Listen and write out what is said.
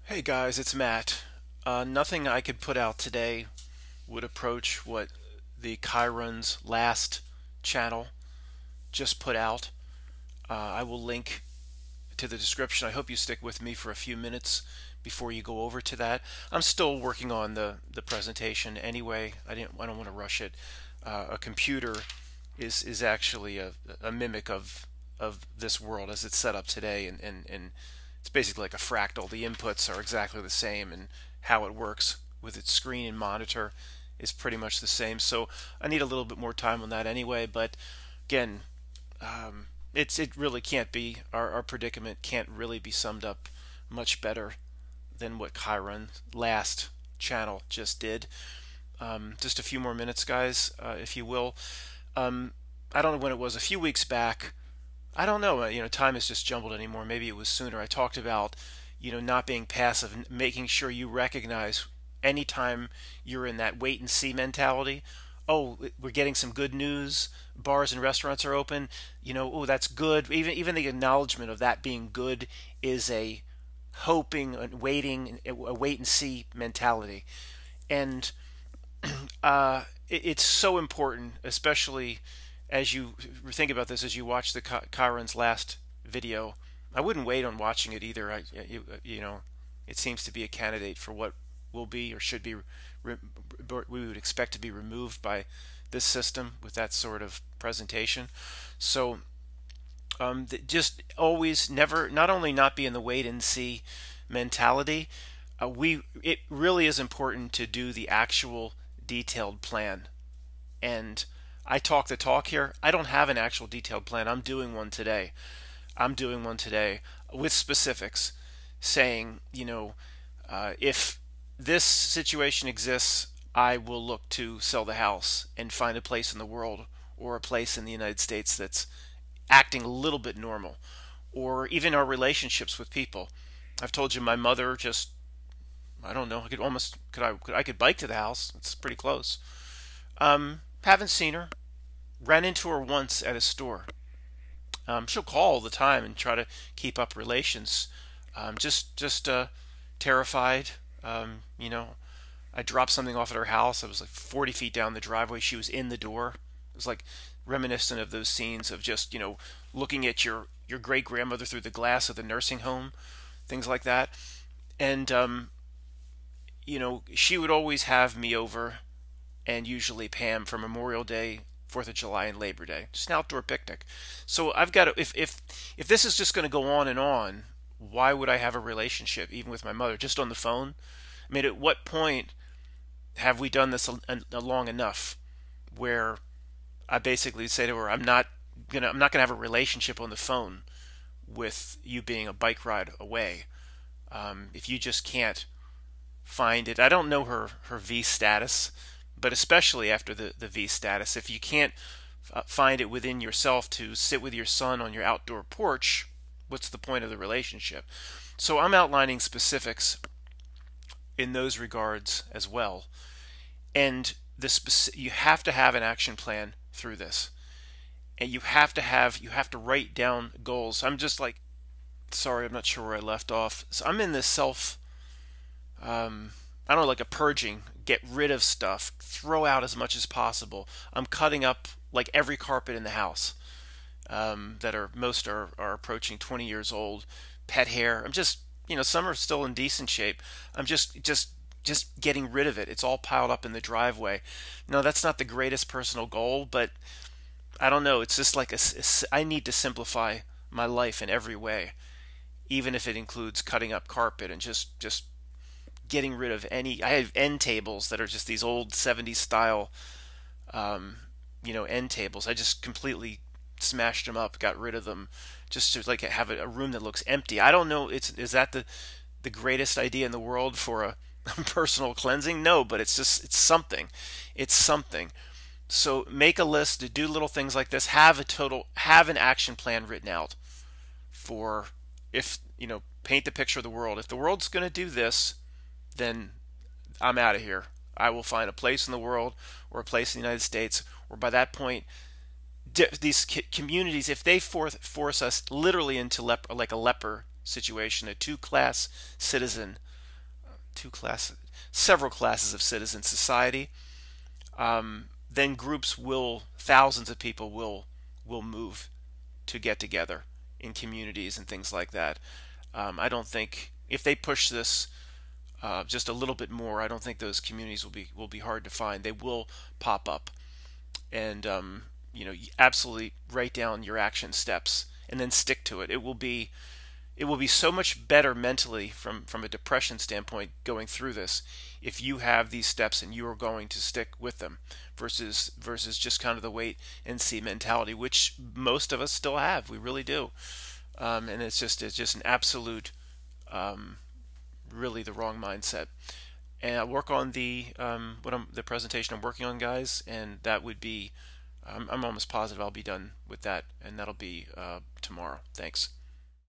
Hey guys, it's Matt. Nothing I could put out today would approach what the Chiron's last channel just put out. I will link to the description. I hope you stick with me for a few minutes before you go over to that. I'm still working on the presentation anyway. I don't want to rush it. A computer is actually a mimic of this world as it's set up today, and it's basically like a fractal. The inputs are exactly the same, and how it works with its screen and monitor is pretty much the same. So I need a little bit more time on that anyway. But again, it really can't be our predicament can't really be summed up much better than what Chiron's last channel just did. Just a few more minutes, guys, if you will. I don't know when it was, a few weeks back. I don't know. Time is just jumbled anymore. Maybe it was sooner. I talked about, not being passive, making sure you recognize anytime you're in that wait and see mentality. Oh, we're getting some good news. Bars and restaurants are open. Oh, that's good. Even the acknowledgement of that being good is a hoping and waiting, a wait and see mentality. And it's so important, especially as you think about this, as you watch the Chiron's last video. I wouldn't wait on watching it either. It seems to be a candidate for what will be or should be we would expect to be removed by this system with that sort of presentation. So just always never, not only not be in the wait and see mentality, it really is important to do the actual detailed plan. And I talk the talk here. I don't have an actual detailed plan. I'm doing one today. With specifics, saying, if this situation exists, I will look to sell the house and find a place in the world or a place in the United States that's acting a little bit normal, or even our relationships with people. I've told you my mother just, I don't know, I could bike to the house. It's pretty close. Haven't seen her. Ran into her once at a store. She'll call all the time and try to keep up relations. Just terrified. I dropped something off at her house. I was like 40 feet down the driveway. She was in the door. It was like reminiscent of those scenes of just, looking at your great grandmother through the glass of the nursing home, things like that. And she would always have me over, and usually Pam, for Memorial Day, 4th of July, and Labor Day. Just an outdoor picnic. So I've got to, if this is just going to go on and on, why would I have a relationship, even with my mother, just on the phone? I mean, at what point have we done this long enough where I basically say to her, I'm not gonna have a relationship on the phone with you being a bike ride away. If you just can't find it, I don't know her V status, but especially after the V status, if you can't find it within yourself to sit with your son on your outdoor porch, what's the point of the relationship? So I'm outlining specifics in those regards as well. And you have to have an action plan through this. And you have to write down goals. I'm just like, sorry, I'm not sure where I left off. So I'm in this I don't know, like a purging, get rid of stuff, throw out as much as possible. I'm cutting up like every carpet in the house, most are approaching 20 years old. Pet hair. I'm just, some are still in decent shape. I'm just getting rid of it. It's all piled up in the driveway. No, that's not the greatest personal goal, but I don't know. It's just like I need to simplify my life in every way, even if it includes cutting up carpet and just getting rid of any. I have end tables that are just these old 70s style, end tables. I just completely smashed them up, got rid of them, just to like have a room that looks empty. I don't know. Is that the greatest idea in the world for a personal cleansing? No, but it's something. It's something. So make a list to do little things like this. Have an action plan written out for if paint the picture of the world. If the world's going to do this, then I'm out of here. I will find a place in the world or a place in the United States, or by that point, these communities, if they force us literally into like a leper situation, a two-class citizen several classes of citizen society, then thousands of people will move to get together in communities and things like that. I don't think if they push this just a little bit more, I don't think those communities will be hard to find. They will pop up, and absolutely write down your action steps and then stick to it. It will be so much better mentally from a depression standpoint going through this if you have these steps and you are going to stick with them versus just kind of the wait and see mentality, which most of us still have. We really do, and it's just an absolute really the wrong mindset. And I work on the presentation I'm working on, guys, and that would be I'm almost positive I'll be done with that, and that'll be tomorrow. Thanks.